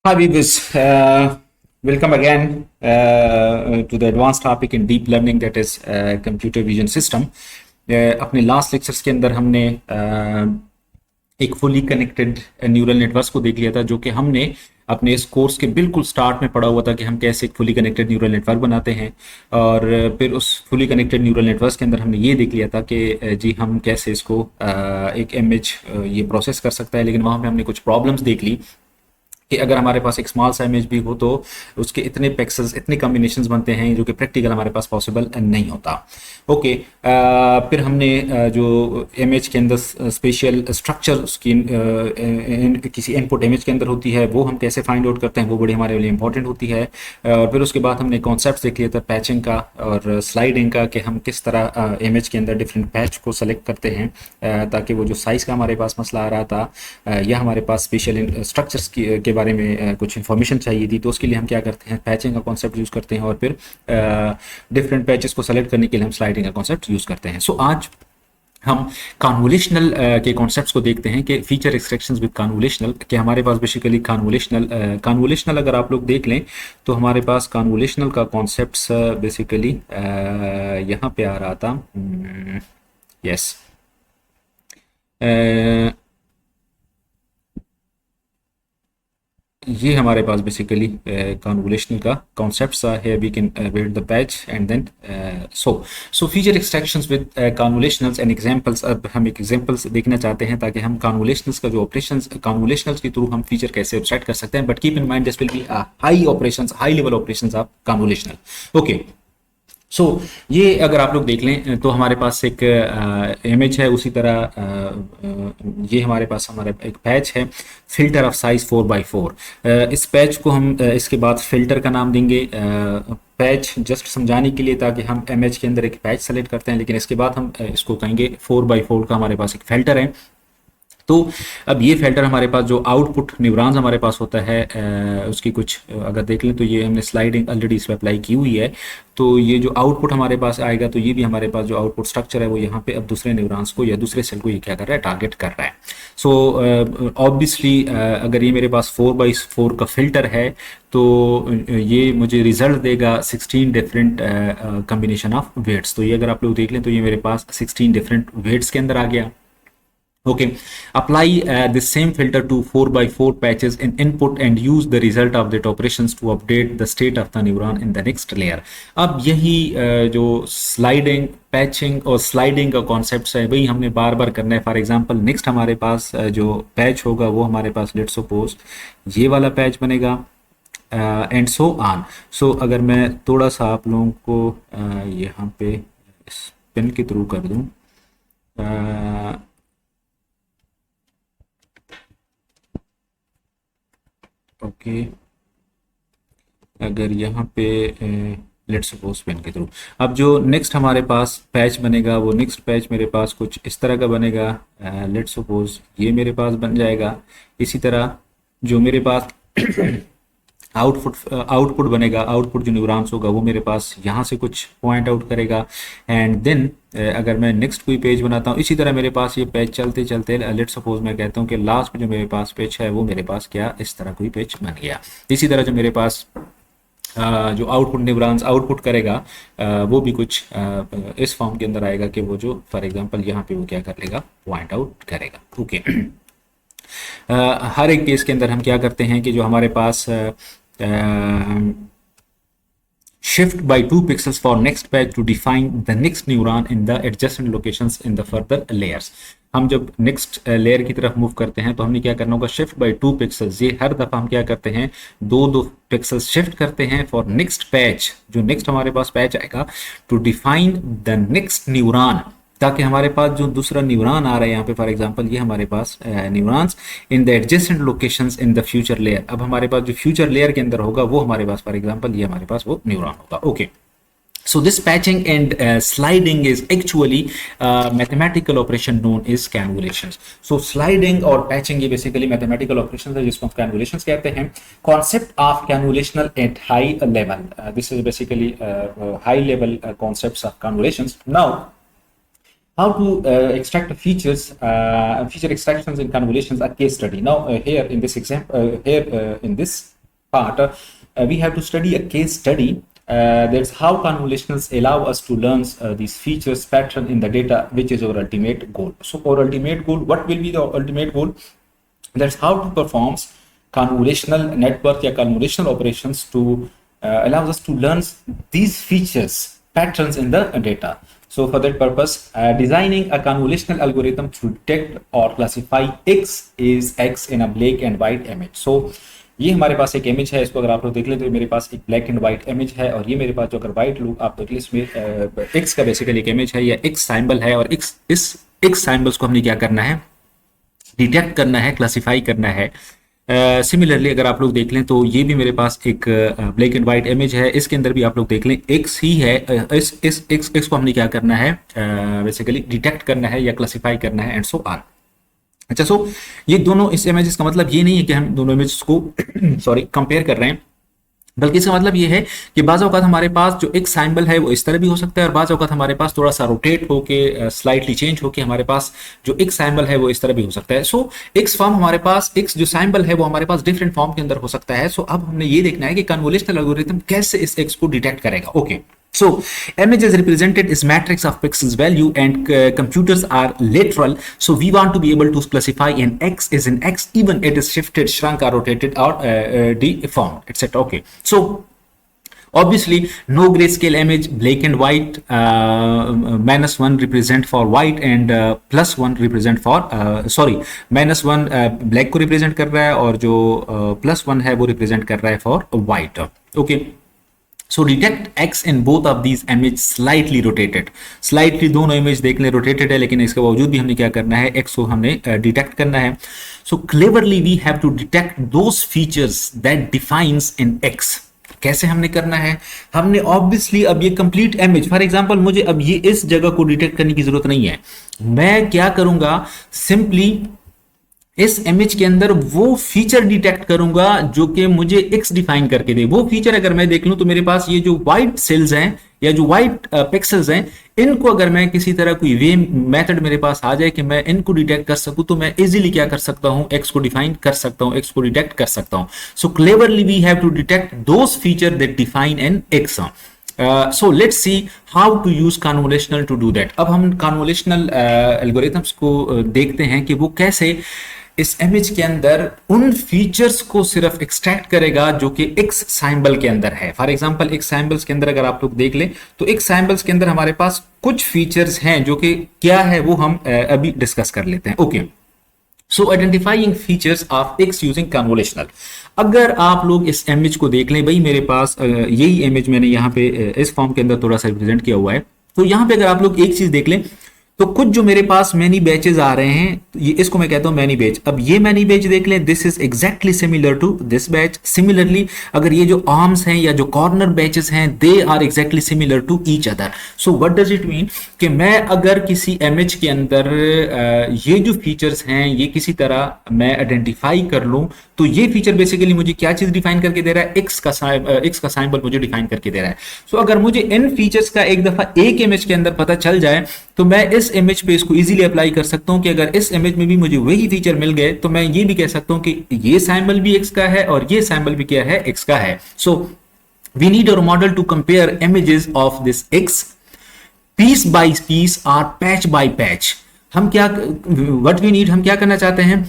Hi, Vivis. Welcome again to the advanced topic in deep learning, that is computer vision system. अपने last lectures के अंदर हमने एक fully connected neural networks को देख लिया था, जो कि हमने अपने इस कोर्स के बिल्कुल स्टार्ट में पढ़ा हुआ था कि हम कैसे एक फुली कनेक्टेड न्यूरल नेटवर्क बनाते हैं। और फिर उस फुली कनेक्टेड न्यूरल नेटवर्क्स के अंदर हमने ये देख लिया था कि जी हम कैसे इसको एक इमेज ये प्रोसेस कर सकता है, लेकिन वहाँ पे हमने कुछ प्रॉब्लम्स देख ली कि अगर हमारे पास एक स्मॉल सा इमेज भी हो तो उसके इतने पिक्सेल्स, इतने कॉम्बिनेशंस बनते हैं जो कि प्रैक्टिकल हमारे पास पॉसिबल नहीं होता। ओके, फिर हमने जो इमेज के अंदर स्पेशल स्ट्रक्चर उसकी किसी इनपुट इमेज के अंदर होती है वो हम कैसे फाइंड आउट करते हैं, वो बड़ी हमारे लिए इंपॉर्टेंट होती है। और फिर उसके बाद हमने कॉन्सेप्ट देख लिया था पैचिंग का और स्लाइडिंग का, कि हम किस तरह इमेज के अंदर डिफरेंट पैच को सेलेक्ट करते हैं ताकि वो जो साइज़ का हमारे पास मसला आ रहा था या हमारे पास स्पेशल स्ट्रक्चर्स के बारे में कुछ इन्फॉर्मेशन चाहिए थी, तो उसके लिए हम क्या करते हैं, पैचिंग का कॉन्सेप्ट यूज़ करते हैं। और फिर डिफरेंट पैचेस को सेलेक्ट करने के लिए हम स्लाइडिंग का कॉन्सेप्ट यूज़ करते हैं। सो आज हम कन्वोल्यूशनल के कॉन्सेप्ट्स को देखते हैं कि फीचर एक्सट्रैक्शंस विद कन्वोल्यूशनल, कि हमारे पास बेसिकली कन्वोल्यूशनल अगर आप लोग देख लें तो हमारे पास कन्वोल्यूशनल का कॉन्सेप्ट्स बेसिकली यहाँ पे आ रहा था। यस, ये हमारे पास बेसिकली कन्वोल्यूशनल का कॉन्सेप्ट है। We can build the patch and then so feature extractions with convolutionals and examples. अब हम एक एग्जांपल्स देखना चाहते हैं ताकि हम कन्वोल्यूशनल्स का जो ऑपरेशंस, कन्वोल्यूशनल्स के थ्रू हम फीचर कैसे एक्सट्रैक्ट कर सकते हैं। But keep in mind this will be high operations, high level operations of convolutional. Okay, so ये अगर आप लोग देख लें तो हमारे पास एक इमेज है, उसी तरह ये हमारे पास हमारा एक पैच है, फिल्टर ऑफ साइज 4x4। इस पैच को हम इसके बाद फिल्टर का नाम देंगे पैच, जस्ट समझाने के लिए, ताकि हम इमेज के अंदर एक पैच सेलेक्ट करते हैं, लेकिन इसके बाद हम इसको कहेंगे 4x4 का हमारे पास एक फिल्टर है। तो अब ये फिल्टर हमारे पास जो आउटपुट न्यूरॉन्स हमारे पास होता है उसकी कुछ अगर देख लें तो ये हमने स्लाइडिंग ऑलरेडी इस पर अप्लाई की हुई है। तो ये जो आउटपुट हमारे पास आएगा तो ये भी हमारे पास जो आउटपुट स्ट्रक्चर है वो यहाँ पे अब दूसरे न्यूरॉन्स को या दूसरे सेल को ये क्या कर रहा है, टारगेट कर रहा है। सो ऑब्वियसली अगर ये मेरे पास 4x4 का फिल्टर है तो ये मुझे रिजल्ट देगा 16 डिफरेंट कम्बिनेशन ऑफ वेट्स। तो ये अगर आप लोग देख लें तो ये मेरे पास 16 डिफरेंट वेट्स के अंदर आ गया। Okay, apply the same filter to 4x4 patches in input and use the result of that operations to update the state of the neuron in the next layer. अब यही जो स्लाइडिंग, पैचिंग और sliding का concept है वही हमने बार बार करना है। फॉर एग्जांपल नेक्स्ट हमारे पास जो पैच होगा वो हमारे पास लेट्स सपोज ये वाला पैच बनेगा एंड सो ऑन। सो अगर मैं थोड़ा सा आप लोगों को यहाँ पे इस पेन के थ्रू कर दूँ, ओके, अगर यहाँ पे लेट्स सपोज पेन के थ्रू अब जो नेक्स्ट हमारे पास पैच बनेगा वो नेक्स्ट पैच मेरे पास कुछ इस तरह का बनेगा। लेट्स सपोज ये मेरे पास बन जाएगा। इसी तरह जो मेरे पास आउटपुट बनेगा, आउटपुट जो न्यूरॉन्स होगा वो मेरे पास यहाँ से कुछ पॉइंट आउट करेगा। एंड देन अगर मैं नेक्स्ट कोई पेज बनाता हूँ, इसी तरह मेरे पास ये पेज चलते चलते लेट्स सपोज मैं कहता हूँ कि लास्ट में जो मेरे पास पेज है वो मेरे पास क्या इस तरह कोई पेज बन गया। इसी तरह जो मेरे पास जो आउटपुट न्यूरॉन्स आउटपुट करेगा वो भी कुछ इस फॉर्म के अंदर आएगा कि वो जो फॉर एग्जांपल यहाँ पे वो क्या कर लेगा, पॉइंट आउट करेगा। ओके, हर एक केस के अंदर हम क्या करते हैं कि जो हमारे पास shift by 2 pixels for next patch to define the next neuron in the adjacent locations in the further layers। हम जब नेक्स्ट लेयर की तरफ मूव करते हैं तो हमने क्या करना होगा, शिफ्ट बाय 2 पिक्सल्स। ये हर दफा हम क्या करते हैं, दो पिक्सल्स शिफ्ट करते हैं फॉर नेक्स्ट पैच, जो नेक्स्ट हमारे पास पैच आएगा to define the next neuron, ताकि हमारे पास जो दूसरा न्यूरॉन आ रहा है यहाँ पे फॉर एग्जांपल ये हमारे पास neurons in the adjacent locations in the future layer. अब हमारे पास जो फ्यूचर लेयर के अंदर होगा वो हमारे पास फॉर एग्जांपल ये हमारे पास वो न्यूरॉन होगा। Okay, so this patching and sliding is actually mathematical operation known as convolutions। so sliding और patching ये basically mathematical operations है जिसको हम convolutions कहते हैं। concept of convolutional at high level, this is basically high level concepts of convolutions। now how to extract features, feature extractions in convolutions, a case study. Now here in this example, in this part, we have to study a case study. That's how convolutionals allow us to learn these features pattern in the data, which is our ultimate goal. So our ultimate goal, what will be the ultimate goal? That's how to perform convolutional network या convolutional operations to allows us to learn these features patterns in the data. So for that purpose, designing a convolutional algorithm to detect or classify x is x in a black and white image. So ये हमारे पास एक image है, इसको अगर आप लोग देख लें तो मेरे पास एक ब्लैक एंड व्हाइट इमेज है, और ये मेरे पास जो अगर व्हाइट लुक आप देख लें इसमें एक्स का बेसिकली एक इमेज है या एक्स सिंबल है, और इस एक्स सिंबल्स को हमने क्या करना है, डिटेक्ट करना है, क्लासिफाई करना है। सिमिलरली अगर आप लोग देख लें तो ये भी मेरे पास एक ब्लैक एंड व्हाइट इमेज है, इसके अंदर भी आप लोग देख लें एक्स ही है, इस एक्स को हमने क्या करना है, बेसिकली डिटेक्ट करना है या क्लासिफाई करना है, एंड सो ऑन। अच्छा, सो ये दोनों इस इमेजेस का मतलब ये नहीं है कि हम दोनों इमेजेस को सॉरी कंपेयर कर रहे हैं, बल्कि इसका मतलब ये है कि बाज़ औक़ात हमारे पास जो एक सिंबल है वो इस तरह भी हो सकता है, और बाज़ औक़ात हमारे पास थोड़ा सा रोटेट होके स्लाइटली चेंज होके हमारे पास जो एक सिंबल है वो इस तरह भी हो सकता है। सो एक्स फॉर्म हमारे पास, एक्स जो सिंबल है वो हमारे पास डिफरेंट फॉर्म के अंदर हो सकता है। सो अब हमने ये देखना है कि कन्वोल्यूशनल एल्गोरिथम कैसे इस एक्स को डिटेक्ट करेगा। Okay, so image is represented as matrix of pixels value, and computers are literal, so we want to be able to classify an x as an x even it is shifted, shrunk or rotated or deformed, etc. Okay, so obviously no grayscale image, black and white, -1 represent for white and +1 represent for -1 black को represent कर रहा है, और जो +1 है वो represent कर रहा है for white. Okay, so detect x in both of these image slightly rotated, slightly दोनों इमेज देख लें रोटेटेड है, लेकिन इसके बावजूद भी हमने क्या करना है, x को हमने डिटेक्ट करना है। so cleverly we have to detect those features that defines in x. कैसे हमने करना है, हमने ऑब्वियसली अब ये कंप्लीट इमेज, फॉर एग्जांपल मुझे अब ये इस जगह को डिटेक्ट करने की जरूरत नहीं है, मैं क्या करूंगा, सिंपली इस इमेज के अंदर वो फीचर डिटेक्ट करूंगा जो कि मुझे एक्स डिफाइन करके दे। वो फीचर अगर मैं देख लूं तो मेरे पास ये जो व्हाइट सेल्स हैं या जो व्हाइट पिक्सेल्स हैं, इनको अगर मैं किसी तरह कोई वे मेथड मेरे पास आ जाए कि मैं इनको डिटेक्ट कर सकूं, तो मैं इजीली क्या कर सकता हूं, एक्स को डिफाइन कर सकता हूं, एक्स को डिटेक्ट कर सकता हूं। So cleverly we have to detect those feature that define an X. So let's see how to use convolutional to do that. अब हम convolutional algorithms को देखते हैं कि वो कैसे इस इमेज के अंदर उन फीचर्स को सिर्फ एक्सट्रैक्ट करेगा जो कि एक्स सिंबल के अंदर है। फॉर एग्जांपल एक सिंबल्स के अंदर अगर आप लोग देख लें तो एक सिंबल्स के अंदर हमारे पास कुछ फीचर्स हैं जो कि क्या है वो हम अभी डिस्कस कर लेते हैं। Okay, so identifying features of x using convolutional. अगर आप लोग इस इमेज को देख लें, भाई मेरे पास यही इमेज मैंने यहाँ पे इस फॉर्म के अंदर थोड़ा सा रिप्रेजेंट किया हुआ है, तो यहाँ पे अगर आप लोग एक चीज देख लें तो कुछ जो मेरे पास मैनी बैचेस आ रहे हैं, ये इसको मैं कहता हूं मैनी बैच। अब ये मैनी बैच देख लें, this is exactly similar to this batch. Similarly अगर ये जो आर्म्स हैं या जो कॉर्नर बैचेस हैं, they are exactly similar to each other. So what does it mean कि मैं अगर किसी इमेज के अंदर ये जो फीचर्स हैं ये किसी तरह मैं आइडेंटिफाई कर लूं, तो ये फीचर बेसिकली मुझे क्या चीज डिफाइन करके दे रहा है, एक्स का सिंबल मुझे डिफाइन करके दे रहा है। सो अगर मुझे इन फीचर्स का एक दफा एक इमेज के अंदर पता चल जाए तो मैं इस इमेज पे इसको इजीली अप्लाई कर सकता हूं कि अगर इस इमेज में भी मुझे वही फीचर मिल गए तो मैं ये भी कह सकता हूं कि ये सिंबल भी एक्स का है और ये सिंबल भी क्या है, एक्स का है। So we need our model to compare images of this X piece by piece और पैच बाय पैच। हम क्या व्हाट वी नीड, हम क्या करना चाहते हैं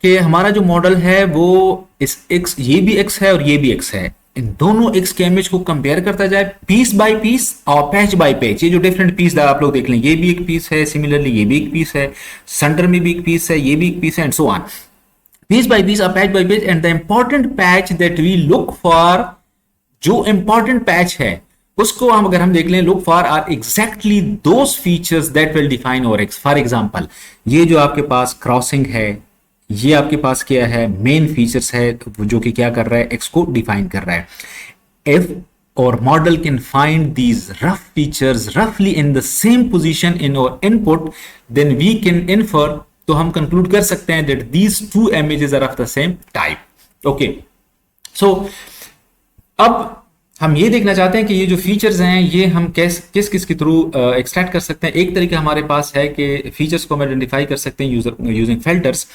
कि हमारा जो मॉडल है वो इस एक्स, ये भी एक्स है और ये भी एक्स है, इन दोनों एक्स के इमेज को कंपेयर करता जाए पीस बाय पीस और पैच बाय पैच। ये जो डिफरेंट पीस आप लोग देख लें, ये भी एक पीस है, सिमिलरली ये भी एक पीस है, सेंटर में भी एक पीस है, ये भी एक पीस है, and so on, piece by piece और patch by patch. And the important patch that we look for, जो इंपॉर्टेंट पैच है उसको हम अगर हम देख लें, look for are exactly those features that will define our X. For example ये जो आपके पास क्रॉसिंग है, ये आपके पास क्या है, मेन फीचर्स है जो कि क्या कर रहा है, एक्स को डिफाइन कर रहा है। If our model can find these rough features रफली in the same position in our input, then we can infer, तो हम कंक्लूड कर सकते हैं that these two images are of the same type. Okay, so अब हम ये देखना चाहते हैं कि ये जो फीचर्स हैं ये हम किस किस के थ्रू एक्सट्रैक्ट कर सकते हैं। एक तरीका हमारे पास है कि फीचर्स को हम आइडेंटिफाई कर सकते हैं यूजिंग फिल्टर्स।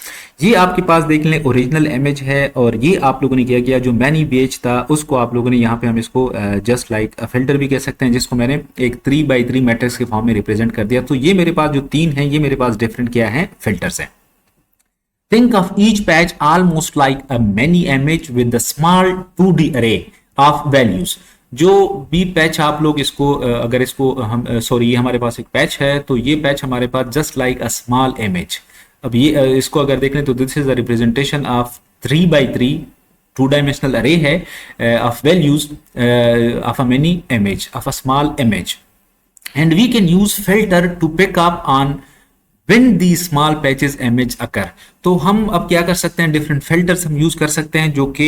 ये आपके पास देख लें ओरिजिनल इमेज है और ये आप लोगों ने क्या किया, जो मैनी पेज था उसको आप लोगों ने यहाँ पे हम इसको जस्ट लाइक फिल्टर भी कह सकते हैं, जिसको मैंने एक 3x3 मैट्रिक्स के फॉर्म में रिप्रेजेंट कर दिया। तो ये मेरे पास जो 3 है ये मेरे पास डिफरेंट क्या है, फिल्टर्स हैं। Think of each patch almost like a mini image with the small 2D array of values। जो भी पैच आप लोग इसको अगर इसको हम सॉरी ये हमारे पास एक पैच है, तो ये पैच हमारे पास just like a small image. अब ये इसको अगर देख लें तो this is the representation of 3x3 two dimensional array है of values of a mini image of a small image, and we can use filter to pick up on when these small patches image occur। तो हम अब क्या कर सकते हैं, different filters हम use कर सकते हैं जो कि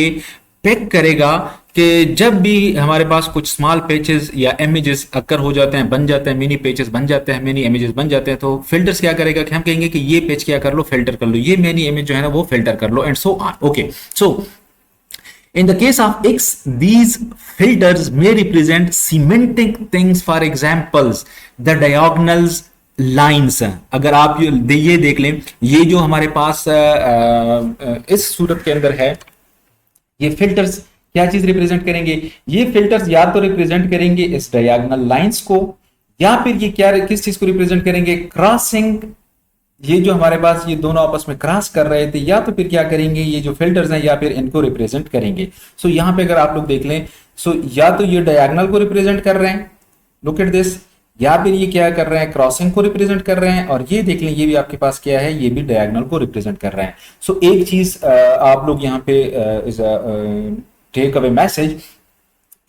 पिक करेगा कि जब भी हमारे पास कुछ स्मॉल पैचेस या इमेजेस अकर हो जाते हैं, बन जाते हैं, मिनी पैचेस बन जाते हैं, मिनी इमेजेस बन जाते हैं, तो फिल्टर्स क्या करेगा कि हम कहेंगे कि ये पेज क्या कर लो, फिल्टर कर लो, ये मिनी इमेज जो है ना वो फिल्टर कर लो, and so on. Okay, so in the case of X, these filters may represent semantic things, for examples the diagonals lines. अगर आप ये देख लें, ये जो हमारे पास इस सूरत के अंदर है, ये फिल्टर्स क्या चीज रिप्रेजेंट करेंगे, ये फिल्टर्स या तो रिप्रेजेंट करेंगे इस डायगोनल लाइंस को, या फिर ये क्या किस चीज को रिप्रेजेंट करेंगे, क्रॉसिंग, ये जो हमारे पास ये दोनों आपस में क्रॉस कर रहे थे, या तो फिर क्या करेंगे, ये जो फिल्टर्स हैं या फिर इनको रिप्रेजेंट करेंगे। सो यहां पे अगर आप लोग देख लें, सो या तो ये डायगोनल को रिप्रेजेंट कर रहे हैं, लुक एट दिस, या फिर ये क्या कर रहे हैं, क्रॉसिंग को रिप्रेजेंट कर रहे हैं, और ये देख लें ये भी आपके पास क्या है, ये भी डायगोनल को रिप्रेजेंट कर रहे हैं। सो एक चीज आप लोग यहाँ पे इज टेक अवे मैसेज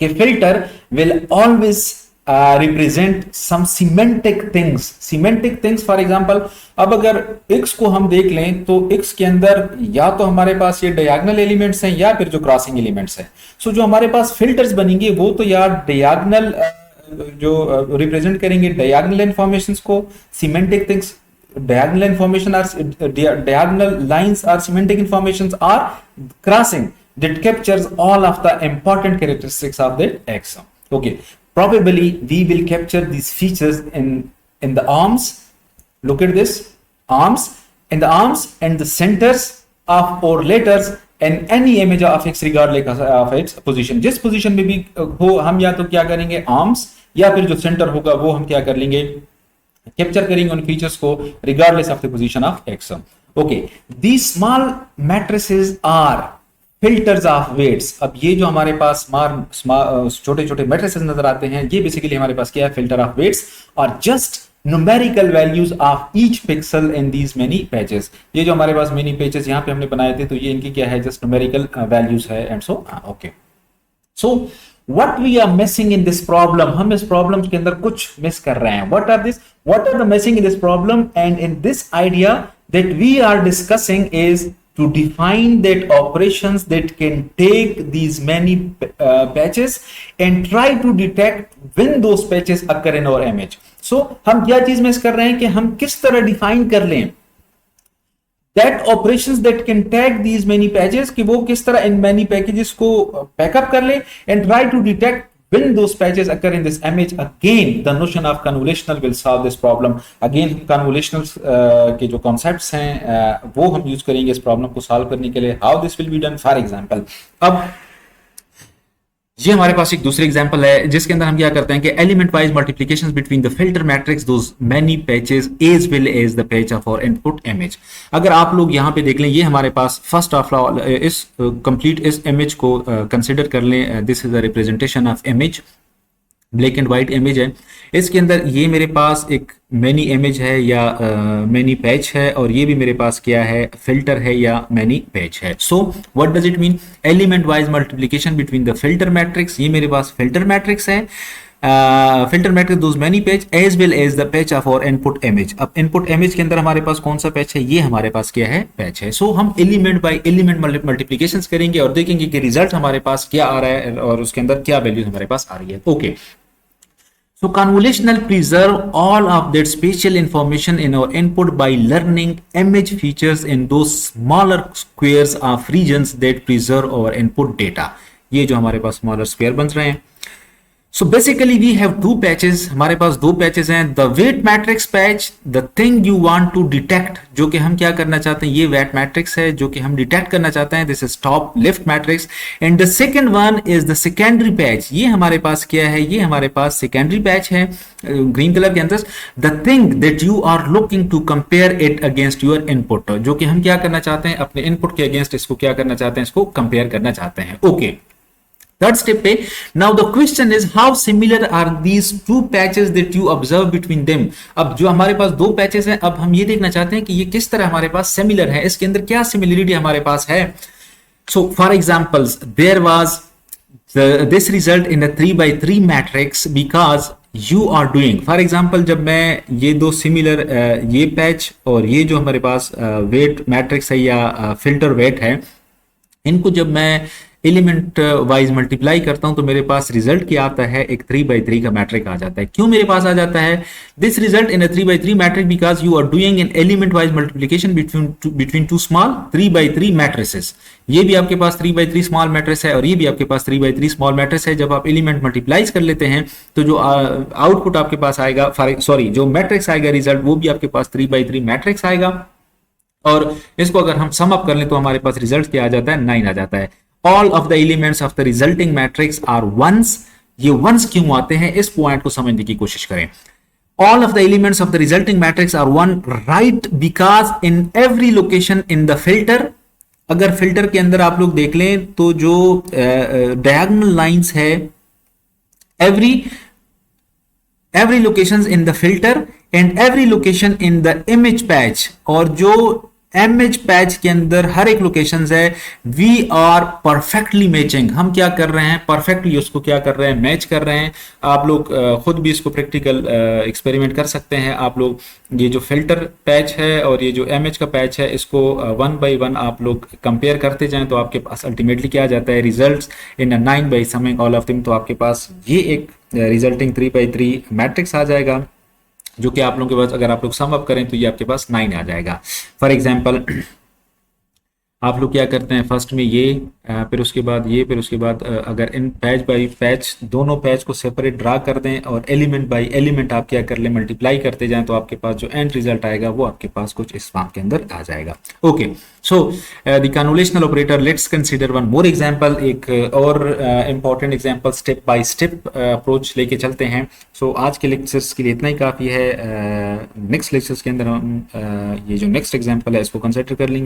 कि filter will always represent some semantic things. For example, अब अगर x को हम देख लें तो x के अंदर या तो हमारे पास ये डायगोनल एलिमेंट्स हैं या फिर जो क्रॉसिंग एलिमेंट्स हैं। सो जो हमारे पास फिल्टर्स बनेंगे वो तो यार डायगोनल जो रिप्रेजेंट करेंगे डायगोनल इन्फॉर्मेशंस को, semantic things, diagonal information or diagonal lines or semantic informations are crossing that captures all of the important characteristics of that axiom. Okay, probably we will capture these features in the arms. Look at this, arms, in the arms and the centers of or letters in any image of x regardless of its position। जिस position में भी हो हम या तो क्या करेंगे, arms, या फिर जो सेंटर होगा वो हम क्या कर लेंगे, कैप्चर करेंगे उन फीचर्स को regardless of the position of X. Okay, these small matrices are filters of weights. अब ये जो हमारे पास छोटे छोटे मैट्रिसेस नजर आते हैं, ये बेसिकली हमारे पास क्या है, फिल्टर ऑफ वेट्स, और just numerical values of each pixel in these many patches. ये जो हमारे पास मेनी पैचेस यहाँ पे हमने बनाए थे, तो ये इनकी क्या है, जस्ट न्यूमेरिकल वैल्यूज है, and so okay. So what we are missing in this problem, हम इस प्रॉब्लम के अंदर कुछ मिस कर रहे हैं। what are the missing in this problem, and in this idea that we are discussing is to define that operations that can take these many patches and try to detect when those patches occur in our image। so हम क्या चीज miss कर रहे हैं कि हम किस तरह डिफाइन कर लें that operations that can tag these many patches, कि वो किस तरह इन many packages को पैकअप कर ले and try to detect when those patches occur in this image। again the notion of convolutional will solve this problem। again convolutional के जो concepts हैं वो हम यूज करेंगे इस प्रॉब्लम को सॉल्व करने के लिए। how this will be done, for example, अब ये हमारे पास एक दूसरी एग्जांपल है जिसके अंदर हम क्या करते हैं कि element wise multiplications between the filter matrix those many patches as well as the patch of our input image. अगर आप लोग यहाँ पे देख लें, ये हमारे पास फर्स्ट ऑफ ऑल इस कंप्लीट इस इमेज को कंसिडर कर लें, this is the representation of image, black and white image है। इसके अंदर ये मेरे पास एक मैनी इमेज है या मैनी पैच है, और ये भी मेरे पास क्या है, फिल्टर है या मैनी पैच है। So what does it mean, element wise multiplication between the filter matrix, ये मेरे पास फिल्टर मैट्रिक्स है, filter matrix those many patch as well as the patch of our input image. अब input image के अंदर हमारे पास कौन सा पैच है, ये हमारे पास क्या है, पैच है। सो हम एलिमेंट बाय एलिमेंट मल्टीप्लिकेशंस करेंगे और देखेंगे कि रिजल्ट हमारे पास क्या आ रहा है और उसके अंदर क्या वैल्यूज हमारे पास आ रही है। Okay, so convolutional preserve all of that spatial information in our input by learning image features in those smaller squares of regions that preserve our input data। ये जो हमारे पास स्मॉलर स्क्वायर बन रहे हैं, so basically we have two patches, हमारे पास दो patches हैं, the weight matrix patch, the thing you want to detect, जो कि हम क्या करना चाहते हैं, ये वेट मैट्रिक्स है जो कि हम डिटेक्ट करना चाहते हैं, this is top left matrix, and the second one is the secondary patch, ये हमारे पास क्या है, ये हमारे पास सेकेंडरी पैच है ग्रीन कलर के अंदर, the thing that you are looking to compare it against your input, जो कि हम क्या करना चाहते हैं, अपने इनपुट के अगेंस्ट इसको क्या करना चाहते हैं, इसको कंपेयर करना चाहते हैं। ओके, थर्ड स्टेप पे, now the question is how similar are these two patches that you observe between them. अब जो हमारे पास दो पैचेस हैं, अब हम ये देखना चाहते हैं कि ये किस तरह हमारे पास सिमिलर है, इसके अंदर क्या सिमिलरिटी हमारे पास है। So for examples, there was this result in a 3x3 matrix because you are doing, for example जब मैं ये दो सिमिलर ये पैच और ये जो हमारे पास वेट मैट्रिक्स है या फिल्टर वेट है, इनको जब मैं एलिमेंट वाइज मल्टीप्लाई करता हूं तो मेरे पास रिजल्ट क्या आता है, एक 3x3 का मैट्रिक आ जाता है। क्यों मेरे पास आ जाता है, this result in a 3x3 matrix because you are doing an element wise multiplication between two small 3x3 matrices. ये भी आपके पास 3x3 स्मॉल मैट्रिक्स है और ये भी आपके पास 3x3 स्मॉल मैट्रिक्स है। जब आप एलिमेंट मल्टीप्लाइज कर लेते हैं तो जो आउटपुट आपके पास आएगा, जो मैट्रिक्स आएगा रिजल्ट, वो भी आपके पास 3x3 मैट्रिक्स आएगा, और इसको अगर हम सम अप कर लें तो हमारे पास रिजल्ट क्या आ जाता है, 9 आ जाता है। All of the elements of the resulting matrix are ones। ये ones क्यों आते हैं, इस पॉइंट को समझने की कोशिश करें। All of the elements of the resulting matrix are one, right? Because in every location in the filter, अगर फिल्टर के अंदर आप लोग देख लें तो जो diagonal lines है, every locations in the filter and every location in the image patch, और जो इमेज पैच के अंदर हर एक लोकेशन है, वी आर परफेक्टली मैचिंग, हम क्या कर रहे हैं, परफेक्टली उसको क्या कर रहे हैं, मैच कर रहे हैं। आप लोग खुद भी इसको प्रैक्टिकल एक्सपेरिमेंट कर सकते हैं। आप लोग ये जो फिल्टर पैच है और ये जो इमेज का पैच है, इसको 1 by 1 आप लोग कंपेयर करते जाएं तो आपके पास अल्टीमेटली क्या आ जाता है, results in 9 by summing all of them, तो आपके पास ये एक रिजल्टिंग 3x3 मैट्रिक्स आ जाएगा, जो कि आप लोगों के पास अगर आप लोग सम अप करें तो ये आपके पास 9 आ जाएगा। फॉर एग्जांपल आप लोग क्या करते हैं, फर्स्ट में ये, फिर उसके बाद ये, फिर उसके बाद अगर इन पैच बाय पैच दोनों पैच को सेपरेट ड्रा कर दें और एलिमेंट बाय एलिमेंट आप क्या कर लें, मल्टीप्लाई करते जाएं, तो आपके पास जो एंड रिजल्ट आएगा वो आपके पास कुछ इस फॉर्म के अंदर आ जाएगा। Okay, so the convolutional operator, let's consider one more example, एक और important example, step by step approach लेके चलते हैं। सो आज के लेक्चर्स के लिए इतना ही काफ़ी है। नेक्स्ट लेक्चर्स के अंदर हम ये जो नेक्स्ट एग्जांपल है इसको कंसिडर कर लेंगे।